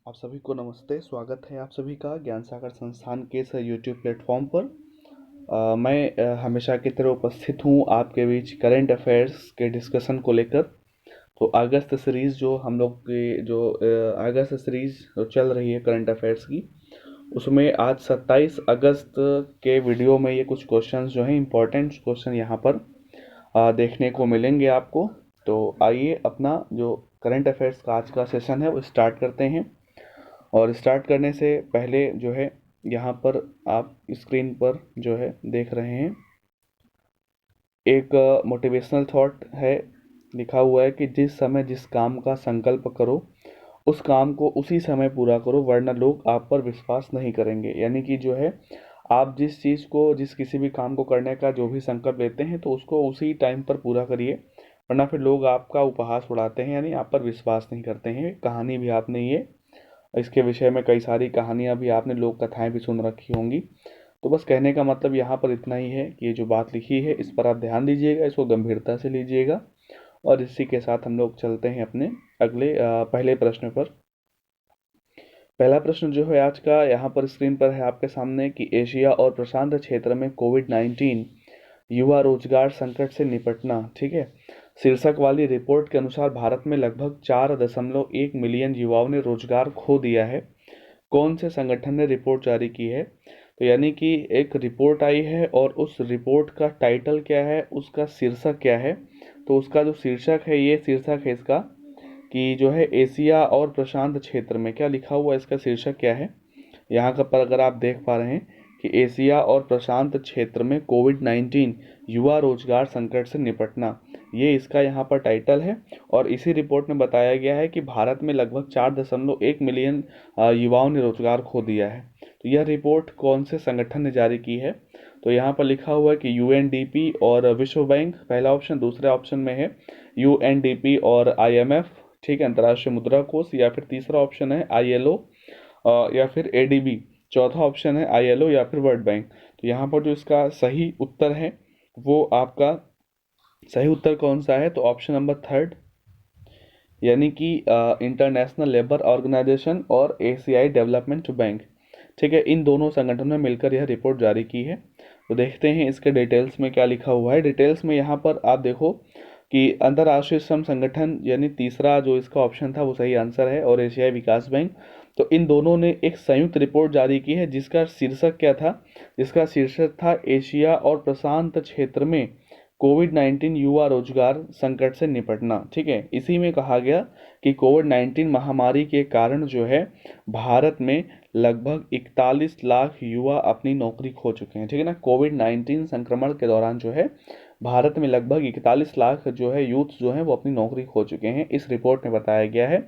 आप सभी को नमस्ते। स्वागत है आप सभी का ज्ञान सागर संस्थान के इस यूट्यूब प्लेटफॉर्म पर। मैं हमेशा की तरह उपस्थित हूँ आपके बीच करंट अफेयर्स के डिस्कशन को लेकर। तो अगस्त सीरीज़ जो हम लोग की जो अगस्त सीरीज़ जो चल रही है करंट अफेयर्स की, उसमें आज 27 अगस्त के वीडियो में ये कुछ क्वेश्चंस जो हैं इम्पोर्टेंट क्वेश्चन यहाँ पर देखने को मिलेंगे आपको। तो आइए अपना जो करंट अफेयर्स का आज का सेशन है वो स्टार्ट करते हैं। और स्टार्ट करने से पहले जो है यहाँ पर आप स्क्रीन पर जो है देख रहे हैं एक मोटिवेशनल थॉट है। लिखा हुआ है कि जिस समय जिस काम का संकल्प करो उस काम को उसी समय पूरा करो, वरना लोग आप पर विश्वास नहीं करेंगे। यानी कि जो है आप जिस चीज़ को जिस किसी भी काम को करने का जो भी संकल्प लेते हैं तो उसको उसी टाइम पर पूरा करिए, वरना फिर लोग आपका उपहास उड़ाते हैं, यानी आप पर विश्वास नहीं करते हैं। कहानी भी आपने ये इसके विषय में कई सारी कहानियाँ भी आपने लोक कथाएं भी सुन रखी होंगी। तो बस कहने का मतलब यहाँ पर इतना ही है कि ये जो बात लिखी है इस पर आप ध्यान दीजिएगा, इसको गंभीरता से लीजिएगा। और इसी के साथ हम लोग चलते हैं अपने अगले पहले प्रश्न पर। पहला प्रश्न जो है आज का यहाँ पर स्क्रीन पर है आपके सामने कि एशिया और प्रशांत क्षेत्र में कोविड-19 युवा रोजगार संकट से निपटना। ठीक है, शीर्षक वाली रिपोर्ट के अनुसार भारत में लगभग 4.1 मिलियन युवाओं ने रोजगार खो दिया है। कौन से संगठन ने रिपोर्ट जारी की है? तो यानी कि एक रिपोर्ट आई है और उस रिपोर्ट का टाइटल क्या है, उसका शीर्षक क्या है? तो उसका जो शीर्षक है, ये शीर्षक है इसका कि जो है एशिया और प्रशांत क्षेत्र में, क्या लिखा हुआ है, इसका शीर्षक क्या है यहाँ का पर अगर आप देख पा रहे हैं कि एशिया और प्रशांत क्षेत्र में कोविड-19 युवा रोजगार संकट से निपटना, ये इसका यहाँ पर टाइटल है। और इसी रिपोर्ट में बताया गया है कि भारत में लगभग 4.1 मिलियन युवाओं ने रोजगार खो दिया है। तो यह रिपोर्ट कौन से संगठन ने जारी की है? तो यहाँ पर लिखा हुआ है कि यूएनडीपी और विश्व बैंक पहला ऑप्शन, दूसरे ऑप्शन में है यूएनडीपी और आईएमएफ, ठीक है, अंतर्राष्ट्रीय मुद्रा कोष, या फिर तीसरा ऑप्शन है आईएलओ या फिर एडीबी, चौथा ऑप्शन है आईएलओ या फिर वर्ल्ड बैंक। तो यहाँ पर जो इसका सही उत्तर है वो आपका सही उत्तर कौन सा है? तो ऑप्शन नंबर थर्ड, यानी कि इंटरनेशनल लेबर ऑर्गेनाइजेशन और एशियाई डेवलपमेंट बैंक। ठीक है, इन दोनों संगठनों ने मिलकर यह रिपोर्ट जारी की है। तो देखते हैं इसके डिटेल्स में क्या लिखा हुआ है। डिटेल्स में यहाँ पर आप देखो कि अंतर्राष्ट्रीय श्रम संगठन, यानी तीसरा जो इसका ऑप्शन था वो सही आंसर है, और एशियाई विकास बैंक। तो इन दोनों ने एक संयुक्त रिपोर्ट जारी की है जिसका शीर्षक क्या था? जिसका शीर्षक था एशिया और प्रशांत क्षेत्र में कोविड-19 युवा रोजगार संकट से निपटना। ठीक है, इसी में कहा गया कि कोविड-19 महामारी के कारण जो है भारत में लगभग 41 लाख युवा अपनी नौकरी खो चुके हैं। ठीक है ना, कोविड-19 संक्रमण के दौरान जो है भारत में लगभग 41 लाख जो है यूथ जो है वो अपनी नौकरी खो चुके हैं, इस रिपोर्ट में बताया गया है।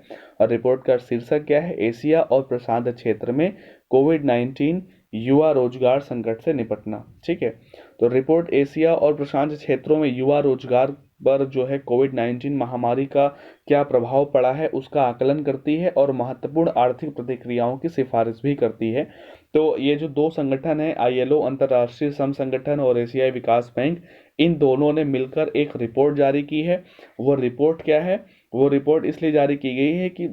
और रिपोर्ट का शीर्षक क्या है? एशिया और प्रशांत क्षेत्र में कोविड-19 युवा रोजगार संकट से निपटना। ठीक है, तो रिपोर्ट एशिया और प्रशांत क्षेत्रों में युवा रोजगार पर जो है कोविड-19 महामारी का क्या प्रभाव पड़ा है उसका आकलन करती है और महत्वपूर्ण आर्थिक प्रतिक्रियाओं की सिफारिश भी करती है। तो ये जो दो संगठन है, आईएलओ अंतर्राष्ट्रीय श्रम संगठन और एशियाई विकास बैंक, इन दोनों ने मिलकर एक रिपोर्ट जारी की है। वो रिपोर्ट क्या है? वो रिपोर्ट इसलिए जारी की गई है कि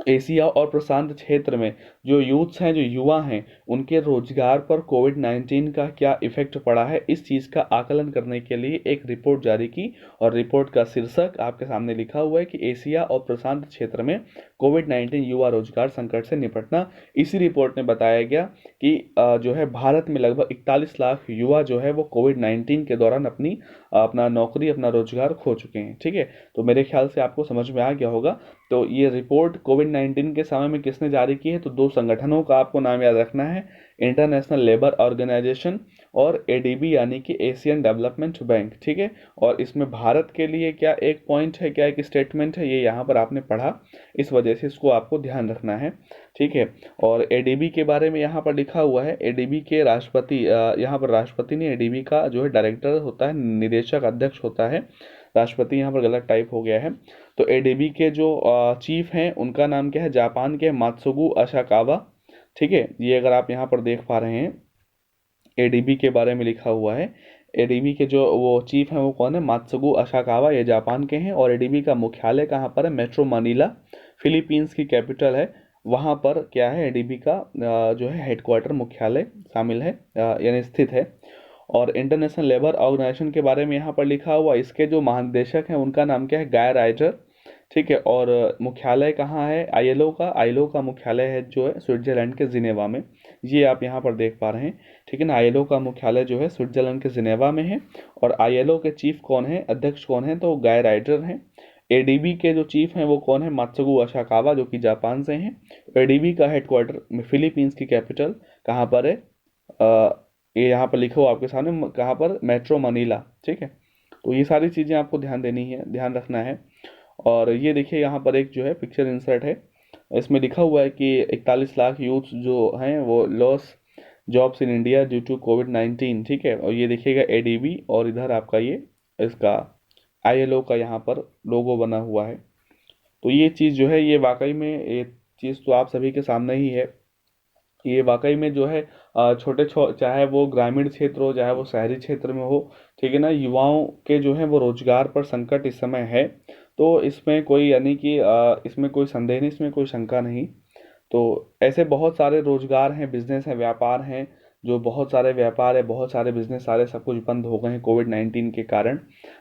एशिया और प्रशांत क्षेत्र में जो यूथ्स हैं, जो युवा हैं, उनके रोजगार पर कोविड-19 का क्या इफेक्ट पड़ा है, इस चीज़ का आकलन करने के लिए एक रिपोर्ट जारी की। और रिपोर्ट का शीर्षक आपके सामने लिखा हुआ है कि एशिया और प्रशांत क्षेत्र में कोविड-19 युवा रोजगार संकट से निपटना। इसी रिपोर्ट में बताया गया कि जो है भारत में लगभग 41 लाख युवा जो है वो कोविड-19 के दौरान अपना नौकरी, अपना रोजगार खो चुके हैं। ठीक है, तो मेरे ख्याल से आपको समझ में आ गया होगा। तो ये रिपोर्ट कोविड-19 के समय में किसने जारी की है? तो दो संगठनों का आपको नाम याद रखना है, इंटरनेशनल लेबर ऑर्गेनाइजेशन और एडीबी, यानी कि एशियन डेवलपमेंट बैंक। ठीक है, और इसमें भारत के लिए क्या एक पॉइंट है, क्या एक स्टेटमेंट है, ये यहाँ पर आपने पढ़ा, इस वजह से इसको आपको ध्यान रखना है। ठीक है, और एडीबी के बारे में यहाँ पर लिखा हुआ है, एडीबी के राष्ट्रपति, यहाँ पर राष्ट्रपति ने, एडीबी का जो है डायरेक्टर होता है, निदेशक अध्यक्ष होता है, राष्ट्रपति यहाँ पर गलत टाइप हो गया है। तो एडीबी के जो चीफ हैं उनका नाम क्या है? जापान के मात्सुगु असाकावा। ठीक है, ये अगर आप यहाँ पर देख पा रहे हैं, एडीबी के बारे में लिखा हुआ है। एडीबी के जो वो चीफ हैं वो कौन है? मात्सुगु असाकावा, ये जापान के हैं। और एडीबी का मुख्यालय कहाँ पर है? मेट्रो मनीला, फिलीपींस की कैपिटल है। वहाँ पर क्या है, एडीबी का जो है हेडक्वार्टर मुख्यालय शामिल है, यानी स्थित है। और इंटरनेशनल लेबर ऑर्गेनाइजेशन के बारे में यहाँ पर लिखा हुआ, इसके जो महानिदेशक हैं उनका नाम क्या है, गाय राइडर। ठीक है। और मुख्यालय कहाँ है, आईएलओ का मुख्यालय है जो है स्विट्जरलैंड के जिनेवा में। ये आप यहाँ पर देख पा रहे हैं। ठीक है ना, आईएलओ का मुख्यालय जो है स्विट्जरलैंड के जिनेवा में है। और आईएलओ के चीफ कौन है, अध्यक्ष कौन है, तो गाय राइडर हैं। एडीबी के जो चीफ हैं वो कौन है, मात्सुगु अशाकावा, जो कि जापान से हैं। एडीबी का हेडक्वार्टर फिलीपींस की कैपिटल कहाँ पर है, ये यहाँ पर लिखा हुआ आपके सामने, कहाँ पर, मेट्रो मनीला। ठीक है। तो ये सारी चीज़ें आपको ध्यान देनी है, ध्यान रखना है। और ये देखिए यहाँ पर एक जो है पिक्चर इंसर्ट है, इसमें लिखा हुआ है कि 41 लाख यूथ जो हैं वो loss jobs in India due to कोविड-19। ठीक है। और ये देखिएगा एडीबी, और इधर आपका ये इसका आईएलओ का यहाँ पर लोगो बना हुआ है। तो ये चीज़ जो है, ये वाकई में ये चीज़ तो आप सभी के सामने ही है। ये वाकई में जो है चाहे वो ग्रामीण क्षेत्र हो, चाहे वो शहरी क्षेत्र में हो, ठीक है ना, युवाओं के जो है वो रोजगार पर संकट इस समय है। तो इसमें कोई, यानी कि इसमें कोई संदेह नहीं, इसमें कोई शंका नहीं। तो ऐसे बहुत सारे रोजगार हैं, बिजनेस हैं, व्यापार हैं, जो बहुत सारे व्यापार है, बहुत सारे बिजनेस, सारे सब कुछ बंद हो गए हैं कोविड-19 के कारण।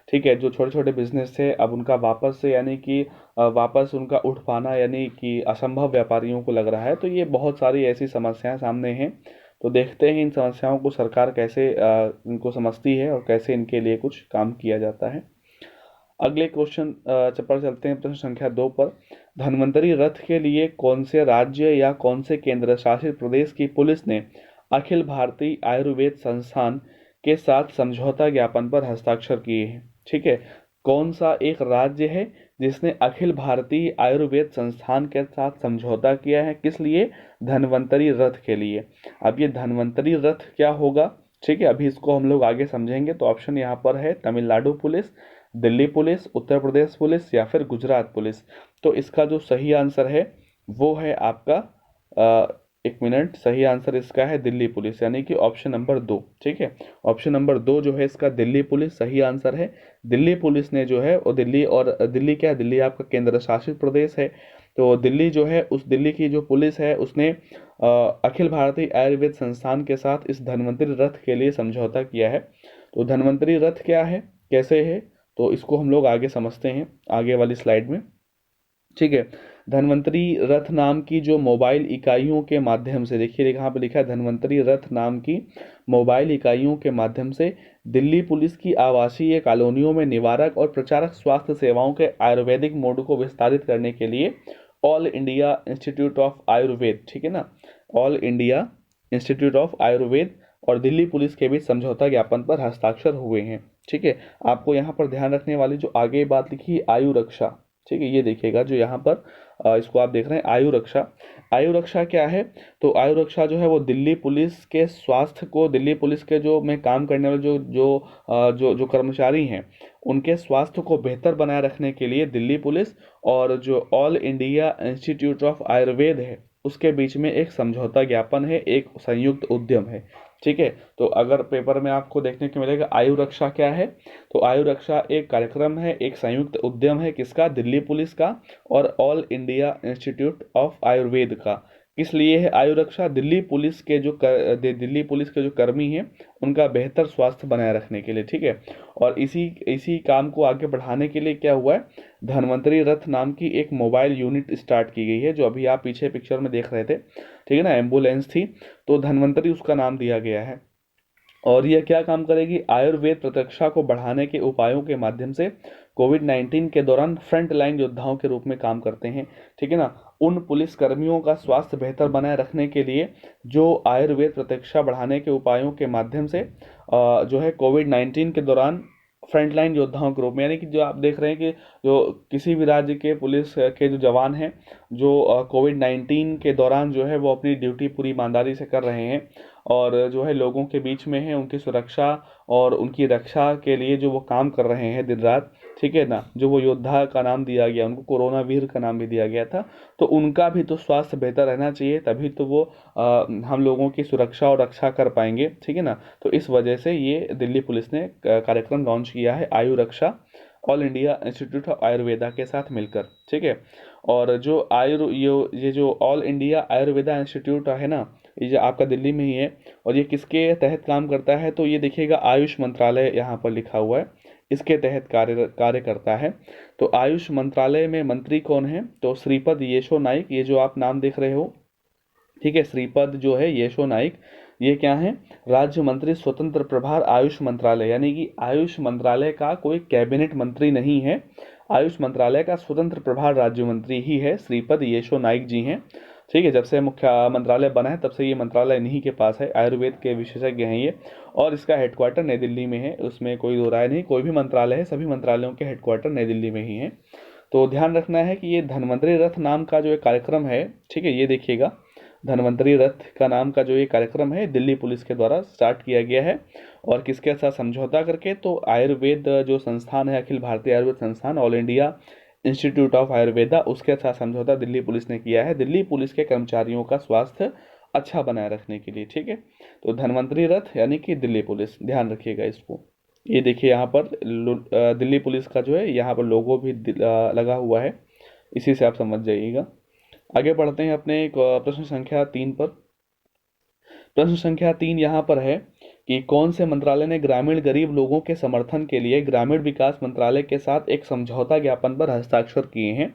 ठीक है। जो छोटे छोटे बिजनेस थे, अब उनका वापस से, यानी कि वापस उनका उठ पाना यानी कि असंभव व्यापारियों को लग रहा है। तो ये बहुत सारी ऐसी समस्याएं सामने हैं। तो देखते हैं इन समस्याओं को सरकार कैसे इनको समझती है और कैसे इनके लिए कुछ काम किया जाता है। अगले क्वेश्चन पर चलते हैं, प्रश्न संख्या 2 पर। धन्वंतरी रथ के लिए कौन से राज्य या कौन से केंद्र शासित प्रदेश की पुलिस ने अखिल भारतीय आयुर्वेद संस्थान के साथ समझौता ज्ञापन पर हस्ताक्षर किए हैं? ठीक है। कौन सा एक राज्य है जिसने अखिल भारतीय आयुर्वेद संस्थान के साथ समझौता किया है, किस लिए? धन्वंतरी रथ के लिए। अब ये धन्वंतरी रथ क्या होगा, ठीक है, अभी इसको हम लोग आगे समझेंगे। तो ऑप्शन यहाँ पर है Tamil Nadu police, Delhi police, Uttar Pradesh police, या फिर गुजरात पुलिस। तो इसका जो सही आंसर है वो है आपका, एक मिनट, सही आंसर इसका है दिल्ली पुलिस, यानी कि ऑप्शन नंबर 2। ठीक है। ऑप्शन नंबर 2 जो है इसका दिल्ली पुलिस सही आंसर है। दिल्ली पुलिस ने जो है, और दिल्ली क्या है, दिल्ली आपका केंद्र शासित प्रदेश है। तो दिल्ली जो है, उस दिल्ली की जो पुलिस है उसने अखिल भारतीय आयुर्वेद संस्थान के साथ इस धन्वंतरी रथ के लिए समझौता किया है। तो धन्वंतरी रथ क्या है, कैसे है, तो इसको हम लोग आगे समझते हैं आगे वाली स्लाइड में। ठीक है। धन्वंतरी रथ नाम की जो मोबाइल इकाइयों के माध्यम से, देखिए यहाँ पे लिखा है धन्वंतरी रथ नाम की मोबाइल इकाइयों के माध्यम से दिल्ली पुलिस की आवासीय कॉलोनियों में निवारक और प्रचारक स्वास्थ्य सेवाओं के आयुर्वेदिक मोड को विस्तारित करने के लिए all India institute of Ayurveda, ठीक है ना, all India institute of Ayurveda और दिल्ली पुलिस के बीच समझौता ज्ञापन पर हस्ताक्षर हुए हैं। ठीक है। आपको यहाँ पर ध्यान रखने वाली जो आगे बात लिखी है, आयु रक्षा। ठीक है। ये देखिएगा जो यहाँ पर इसको आप देख रहे हैं, आयु रक्षा। आयु रक्षा क्या है, तो आयु रक्षा जो है वो दिल्ली पुलिस के स्वास्थ्य को, दिल्ली पुलिस के जो में काम करने वाले जो जो जो जो कर्मचारी हैं उनके स्वास्थ्य को बेहतर बनाए रखने के लिए दिल्ली पुलिस और जो all India institute of Ayurveda है उसके बीच में एक समझौता ज्ञापन है, एक संयुक्त उद्यम है। ठीक है। तो अगर पेपर में आपको देखने को मिलेगा आयु रक्षा क्या है, तो आयु रक्षा एक कार्यक्रम है, एक संयुक्त उद्यम है, किसका, दिल्ली पुलिस का और all India institute of Ayurveda का। किस लिए है आयु रक्षा, दिल्ली पुलिस के जो कर्मी हैं उनका बेहतर स्वास्थ्य बनाए रखने के लिए। ठीक है। और इसी इसी काम को आगे बढ़ाने के लिए क्या हुआ है, धन्वंतरी रथ नाम की एक मोबाइल यूनिट स्टार्ट की गई है, जो अभी आप पीछे पिक्चर में देख रहे थे। ठीक है ना, एम्बुलेंस थी, तो धन्वंतरी उसका नाम दिया गया है। और यह क्या काम करेगी, आयुर्वेद प्रतिरक्षा को बढ़ाने के उपायों के माध्यम से कोविड-19 के दौरान फ्रंट लाइन योद्धाओं के रूप में काम करते हैं। ठीक है ना, उन पुलिस कर्मियों का स्वास्थ्य बेहतर बनाए रखने के लिए जो आयुर्वेद प्रतिरक्षा बढ़ाने के उपायों के माध्यम से जो है कोविड-19 के दौरान फ्रंट लाइन योद्धाओं के रूप में, यानी कि जो आप देख रहे हैं कि जो किसी भी राज्य के पुलिस के जो जवान हैं जो कोविड-19 के दौरान जो है वो अपनी ड्यूटी पूरी ईमानदारी से कर रहे हैं और जो है लोगों के बीच में है, उनकी सुरक्षा और उनकी रक्षा के लिए जो वो काम कर रहे हैं दिन रात। ठीक है ना, जो वो योद्धा का नाम दिया गया, उनको कोरोना वीर का नाम भी दिया गया था। तो उनका भी तो स्वास्थ्य बेहतर रहना चाहिए, तभी तो वो हम लोगों की सुरक्षा और रक्षा कर पाएंगे। ठीक है ना, तो इस वजह से ये दिल्ली पुलिस ने कार्यक्रम लॉन्च किया है, Ayu Raksha, all India institute of Ayurveda के साथ मिलकर। ठीक है। और जो ये जो ऑल इंडिया आयुर्वेदा इंस्टीट्यूट है ना, ये जो आपका दिल्ली में ही है, और ये किसके तहत काम करता है, तो ये देखिएगा आयुष मंत्रालय यहाँ पर लिखा हुआ है, इसके तहत कार्य करता है। तो आयुष मंत्रालय में मंत्री कौन है, तो श्रीपद येशो नाइक, ये जो आप नाम देख रहे हो, ठीक है, श्रीपद जो है येशो नाइक, ये क्या है, राज्य मंत्री स्वतंत्र प्रभार आयुष मंत्रालय, यानी कि आयुष मंत्रालय का कोई कैबिनेट मंत्री नहीं है, आयुष मंत्रालय का स्वतंत्र प्रभार राज्य मंत्री ही है, श्रीपद येशो नाइक जी हैं। ठीक है, जब से मुख्य मंत्रालय बना है तब से ये मंत्रालय इन्हीं के पास है, आयुर्वेद के विशेषज्ञ हैं ये, और इसका हेडक्वार्टर नई दिल्ली में है, उसमें कोई दो राय नहीं, कोई भी मंत्रालय है सभी मंत्रालयों के हेडक्वार्टर नई दिल्ली में ही है। तो ध्यान रखना है कि ये धन्वंतरी रथ नाम का जो एक कार्यक्रम है, ठीक है, ये देखिएगा, धन्वंतरी रथ का नाम का जो ये कार्यक्रम है दिल्ली पुलिस के द्वारा स्टार्ट किया गया है, और किसके साथ समझौता करके, तो आयुर्वेद जो संस्थान है, अखिल भारतीय आयुर्वेद संस्थान, all India institute of Ayurveda, उसके साथ समझौता दिल्ली पुलिस ने किया है, दिल्ली पुलिस के कर्मचारियों का स्वास्थ्य अच्छा बनाए रखने के लिए। ठीक है, तो धन्वंतरी रथ यानी कि दिल्ली पुलिस, ध्यान रखिएगा इसको। ये देखिए यहाँ पर दिल्ली पुलिस का जो है यहाँ पर लोगो भी लगा हुआ है, इसी से आप समझ जाइएगा। आगे बढ़ते हैं अपने प्रश्न संख्या 3 पर। प्रश्न संख्या 3 यहाँ पर है कि कौन से मंत्रालय ने ग्रामीण गरीब लोगों के समर्थन के लिए ग्रामीण विकास मंत्रालय के साथ एक समझौता ज्ञापन पर हस्ताक्षर किए हैं।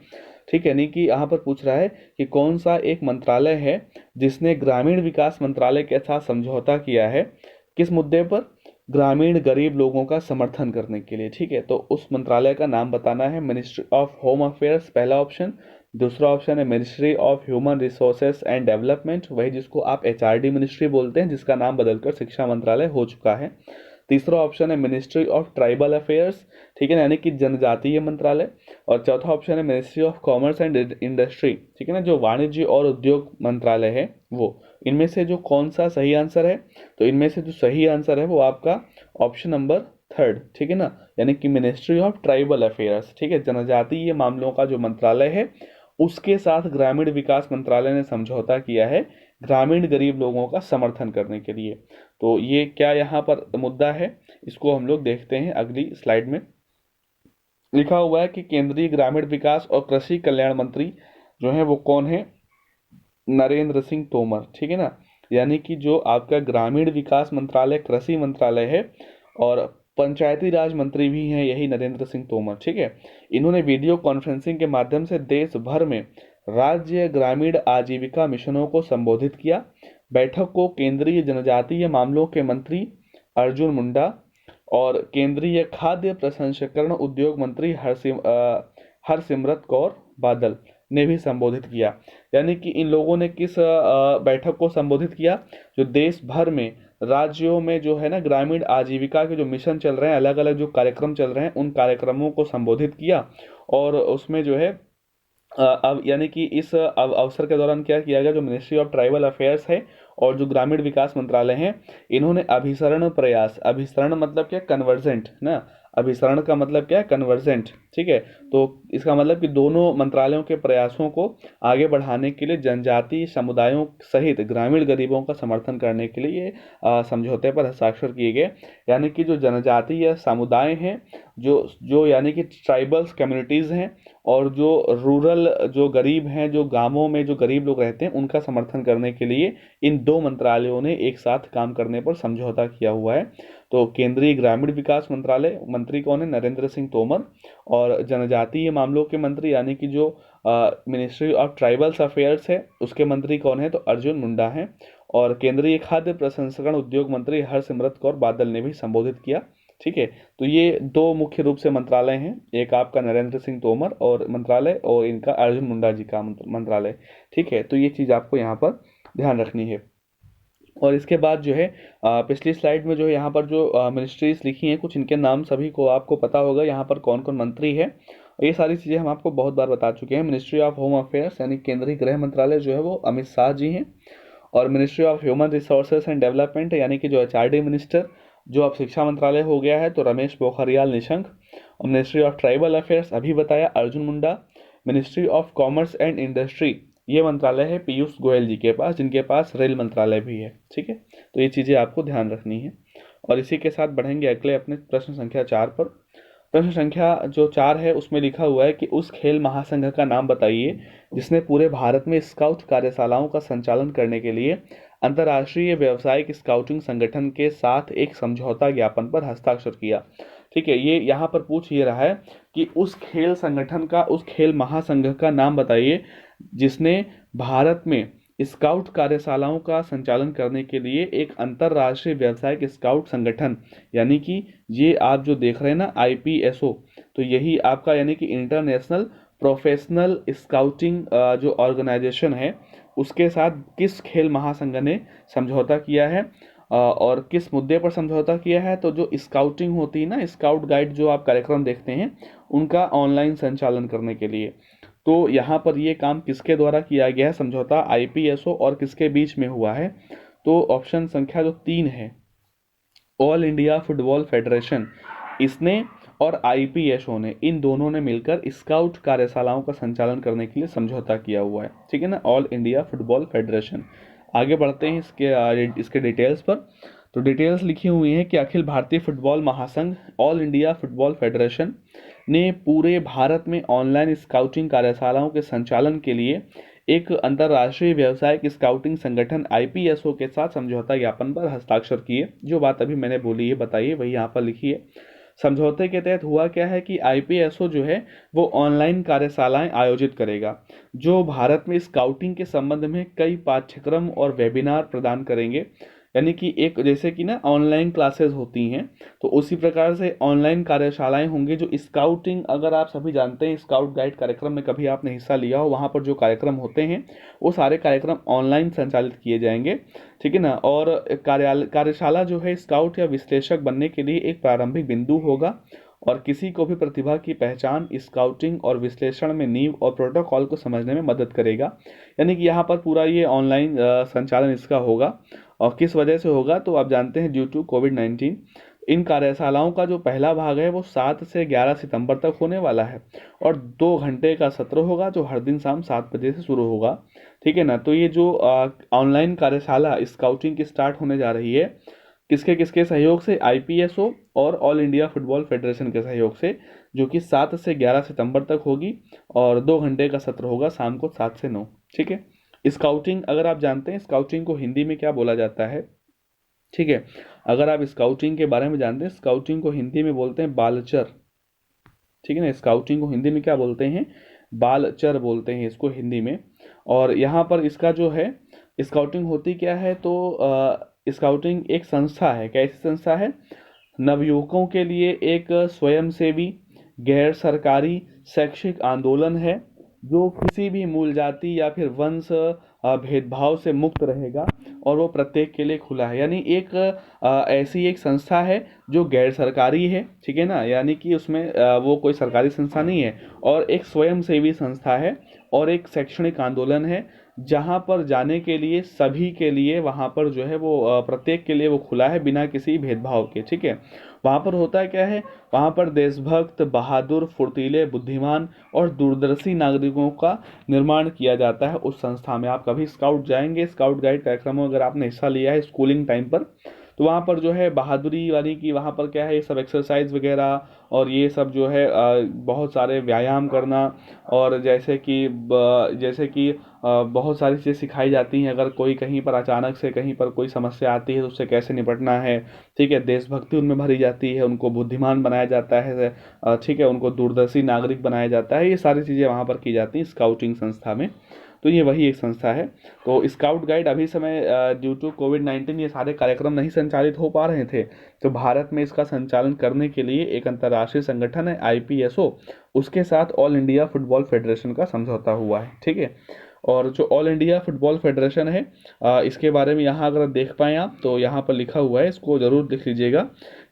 ठीक है, यानी कि यहाँ पर पूछ रहा है कि कौन सा एक मंत्रालय है जिसने ग्रामीण विकास मंत्रालय के साथ समझौता किया है, किस मुद्दे पर, ग्रामीण गरीब लोगों का समर्थन करने के लिए। ठीक है, तो उस मंत्रालय का नाम बताना है, मिनिस्ट्री ऑफ होम अफेयर्स पहला ऑप्शन, दूसरा ऑप्शन है ministry of human resources and development, वही जिसको आप एचआरडी मिनिस्ट्री बोलते हैं, जिसका नाम बदलकर शिक्षा मंत्रालय हो चुका है। तीसरा ऑप्शन है मिनिस्ट्री ऑफ ट्राइबल अफेयर्स, ठीक है ना, यानी कि जनजातीय मंत्रालय। और चौथा ऑप्शन है ministry of commerce and industry, ठीक है ना, जो वाणिज्य और उद्योग मंत्रालय है वो। इनमें से जो कौन सा सही आंसर है, तो इनमें से जो सही आंसर है वो आपका ऑप्शन नंबर 3, ठीक है ना, यानी कि मिनिस्ट्री ऑफ ट्राइबल अफेयर्स। ठीक है, जनजातीय मामलों का जो मंत्रालय है उसके साथ ग्रामीण विकास मंत्रालय ने समझौता किया है ग्रामीण गरीब लोगों का समर्थन करने के लिए। तो ये क्या यहाँ पर मुद्दा है, इसको हम लोग देखते हैं अगली स्लाइड में। लिखा हुआ है कि केंद्रीय ग्रामीण विकास और कृषि कल्याण मंत्री जो है वो कौन है, नरेंद्र सिंह तोमर। ठीक है ना, यानी कि जो आपका ग्रामीण विकास मंत्रालय कृषि मंत्रालय है और पंचायती राज मंत्री भी हैं यही नरेंद्र सिंह तोमर। ठीक है, इन्होंने वीडियो कॉन्फ्रेंसिंग के माध्यम से देश भर में राज्य ग्रामीण आजीविका मिशनों को संबोधित किया। बैठक को केंद्रीय जनजातीय मामलों के मंत्री अर्जुन मुंडा और केंद्रीय खाद्य प्रसंस्करण उद्योग मंत्री हरसिमरत कौर बादल ने भी संबोधित किया। यानी कि इन लोगों ने किस बैठक को संबोधित किया, जो देश भर में राज्यों में जो है ना ग्रामीण आजीविका के जो मिशन चल रहे हैं, अलग अलग जो कार्यक्रम चल रहे हैं, उन कार्यक्रमों को संबोधित किया। और उसमें जो है अब यानी कि इस अवसर के दौरान क्या किया गया, जो मिनिस्ट्री ऑफ ट्राइबल अफेयर्स है और जो ग्रामीण विकास मंत्रालय है, इन्होंने अभिसरण प्रयास, अभिसरण मतलब क्या, कन्वर्जेंट ना, अभिसरण का मतलब क्या है, कन्वर्जेंट। ठीक है, तो इसका मतलब कि दोनों मंत्रालयों के प्रयासों को आगे बढ़ाने के लिए जनजातीय समुदायों सहित ग्रामीण गरीबों का समर्थन करने के लिए समझौते पर हस्ताक्षर किए गए। यानी कि जो जनजातीय समुदाय हैं, जो यानी कि ट्राइबल्स कम्युनिटीज़ हैं, और जो रूरल जो गरीब हैं, जो गांवों में जो गरीब लोग रहते हैं, उनका समर्थन करने के लिए इन दो मंत्रालयों ने एक साथ काम करने पर समझौता किया हुआ है। तो केंद्रीय ग्रामीण विकास मंत्रालय मंत्री कौन है, नरेंद्र सिंह तोमर, और जनजातीय मामलों के मंत्री यानी कि जो मिनिस्ट्री ऑफ ट्राइबल्स अफेयर्स है उसके मंत्री कौन है, तो अर्जुन मुंडा हैं। और केंद्रीय खाद्य प्रसंस्करण उद्योग मंत्री हरसिमरत कौर बादल ने भी संबोधित किया। ठीक है, तो ये दो मुख्य रूप से मंत्रालय हैं, एक आपका नरेंद्र सिंह तोमर और मंत्रालय, और इनका अर्जुन मुंडा जी का मंत्रालय। ठीक है, तो ये चीज़ आपको यहाँ पर ध्यान रखनी है। और इसके बाद जो है पिछली स्लाइड में जो है यहाँ पर जो मिनिस्ट्रीज लिखी हैं कुछ, इनके नाम सभी को आपको पता होगा यहाँ पर कौन कौन मंत्री है। ये सारी चीज़ें हम आपको बहुत बार बता चुके हैं। मिनिस्ट्री ऑफ होम अफेयर्स यानी केंद्रीय गृह मंत्रालय जो है वो अमित शाह जी हैं। और ministry of human resources and development यानी कि जो एचआरडी मिनिस्टर, जो अब शिक्षा मंत्रालय हो गया है, तो रमेश पोखरियाल निशंक। और मिनिस्ट्री ऑफ ट्राइबल अफेयर्स अभी बताया, Arjun Munda. Ministry of commerce and industry, ये मंत्रालय है पीयूष गोयल जी के पास, जिनके पास रेल मंत्रालय भी है। ठीक है, तो ये चीज़ें आपको ध्यान रखनी है। और इसी के साथ बढ़ेंगे अगले अपने प्रश्न संख्या 4 पर। प्रश्न संख्या जो 4 है उसमें लिखा हुआ है कि उस खेल महासंघ का नाम बताइए जिसने पूरे भारत में स्काउट कार्यशालाओं का संचालन करने के लिए अंतर्राष्ट्रीय व्यावसायिक स्काउटिंग संगठन के साथ एक समझौता ज्ञापन पर हस्ताक्षर किया। ठीक है, ये यहाँ पर पूछ ये रहा है कि उस खेल संगठन का, उस खेल महासंघ का नाम बताइए जिसने भारत में स्काउट कार्यशालाओं का संचालन करने के लिए एक अंतर्राष्ट्रीय व्यावसायिक स्काउट संगठन, यानी कि ये आप जो देख रहे हैं ना IPSO, तो यही आपका यानी कि इंटरनेशनल प्रोफेशनल स्काउटिंग जो ऑर्गेनाइजेशन है उसके साथ किस खेल महासंघ ने समझौता किया है और किस मुद्दे पर समझौता किया है। तो जो स्काउटिंग होती है ना, स्काउट गाइड जो आप कार्यक्रम देखते हैं उनका ऑनलाइन संचालन करने के लिए, तो यहाँ पर ये काम किसके द्वारा किया गया है समझौता, IPSO और किसके बीच में हुआ है। तो ऑप्शन संख्या जो 3 है, ऑल इंडिया फुटबॉल फेडरेशन, इसने और IPSO ने, इन दोनों ने मिलकर स्काउट कार्यशालाओं का संचालन करने के लिए समझौता किया हुआ है। ठीक है ना, ऑल इंडिया फुटबॉल फेडरेशन। आगे बढ़ते हैं इसके डिटेल्स पर। तो डिटेल्स लिखी हुई हैं कि अखिल भारतीय फुटबॉल महासंघ, ऑल इंडिया फुटबॉल फेडरेशन ने पूरे भारत में ऑनलाइन स्काउटिंग कार्यशालाओं के संचालन के लिए एक अंतर्राष्ट्रीय व्यावसायिक स्काउटिंग संगठन IPSO के साथ समझौता ज्ञापन पर हस्ताक्षर किए। जो बात अभी मैंने बोली है बताइए, वही यहाँ पर लिखी है। समझौते के तहत हुआ क्या है कि IPSO जो है वो ऑनलाइन कार्यशालाएं आयोजित करेगा जो भारत में स्काउटिंग के संबंध में कई पाठ्यक्रम और वेबिनार प्रदान करेंगे। यानी कि एक जैसे कि ना ऑनलाइन क्लासेस होती हैं, तो उसी प्रकार से ऑनलाइन कार्यशालाएं होंगी जो स्काउटिंग, अगर आप सभी जानते हैं स्काउट गाइड कार्यक्रम में कभी आपने हिस्सा लिया हो, वहाँ पर जो कार्यक्रम होते हैं वो सारे कार्यक्रम ऑनलाइन संचालित किए जाएंगे। ठीक है ना, और कार्यशाला जो है स्काउट या विश्लेषक बनने के लिए एक प्रारंभिक बिंदु होगा और किसी को भी प्रतिभा की पहचान, स्काउटिंग और विश्लेषण में नींव और प्रोटोकॉल को समझने में मदद करेगा। यानी कि यहाँ पर पूरा ये ऑनलाइन संचालन इसका होगा। और किस वजह से होगा, तो आप जानते हैं ड्यू टू कोविड-19। इन कार्यशालाओं का जो पहला भाग है वो 7 से 11 सितंबर तक होने वाला है और 2 घंटे का सत्र होगा जो हर दिन शाम 7 बजे से शुरू होगा। ठीक है ना, तो ये जो ऑनलाइन कार्यशाला स्काउटिंग की स्टार्ट होने जा रही है, किसके किसके सहयोग से, IPSO और ऑल इंडिया फुटबॉल फेडरेशन के सहयोग से, जो कि 7 से 11 सितंबर तक होगी और 2 घंटे का सत्र होगा शाम को 7 से 9। ठीक है, स्काउटिंग अगर आप जानते हैं स्काउटिंग को हिंदी में क्या बोला जाता है, ठीक है, अगर आप स्काउटिंग के बारे में जानते हैं, स्काउटिंग को हिंदी में बोलते हैं बालचर। ठीक है ना, स्काउटिंग को हिंदी में क्या बोलते हैं, बालचर बोलते हैं इसको हिंदी में। और यहाँ पर इसका जो है स्काउटिंग होती क्या है, तो स्काउटिंग एक संस्था है। कैसी संस्था है, नवयुवकों के लिए एक स्वयंसेवी गैर सरकारी शैक्षिक आंदोलन है जो किसी भी मूल जाति या फिर वंश भेदभाव से मुक्त रहेगा और वो प्रत्येक के लिए खुला है। यानी एक ऐसी एक संस्था है जो गैर सरकारी है, ठीक है ना, यानी कि उसमें वो कोई सरकारी संस्था नहीं है, और एक स्वयंसेवी संस्था है और एक शैक्षणिक आंदोलन है जहाँ पर जाने के लिए सभी के लिए वहाँ पर जो है वो प्रत्येक के लिए वो खुला है बिना किसी भेदभाव के। ठीक है, वहाँ पर होता है क्या है, वहाँ पर देशभक्त, बहादुर, फुर्तीले, बुद्धिमान और दूरदर्शी नागरिकों का निर्माण किया जाता है उस संस्था में। आप कभी स्काउट जाएंगे, स्काउट गाइड कार्यक्रमों अगर आपने हिस्सा लिया है स्कूलिंग टाइम पर, तो वहाँ पर जो है बहादुरी वाली की, वहाँ पर क्या है, ये सब एक्सरसाइज वगैरह और ये सब जो है बहुत सारे व्यायाम करना, और जैसे कि बहुत सारी चीज़ें सिखाई जाती हैं। अगर कोई कहीं पर अचानक से कहीं पर कोई समस्या आती है तो उससे कैसे निपटना है। ठीक है, देशभक्ति उनमें भरी जाती है, उनको बुद्धिमान बनाया जाता है, ठीक है, उनको दूरदर्शी नागरिक बनाया जाता है। ये सारी चीज़ें वहाँ पर की जाती हैं स्काउटिंग संस्था में। तो ये वही एक संस्था है। तो स्काउट गाइड अभी समय ड्यू टू कोविड-19 ये सारे कार्यक्रम नहीं संचालित हो पा रहे थे, तो भारत में इसका संचालन करने के लिए एक अंतर्राष्ट्रीय संगठन है IPSO, उसके साथ ऑल इंडिया फुटबॉल फेडरेशन का समझौता हुआ है। ठीक है, और जो ऑल इंडिया फुटबॉल फेडरेशन है इसके बारे में यहाँ अगर देख पाएँ आप, तो यहाँ पर लिखा हुआ है, इसको ज़रूर लिख लीजिएगा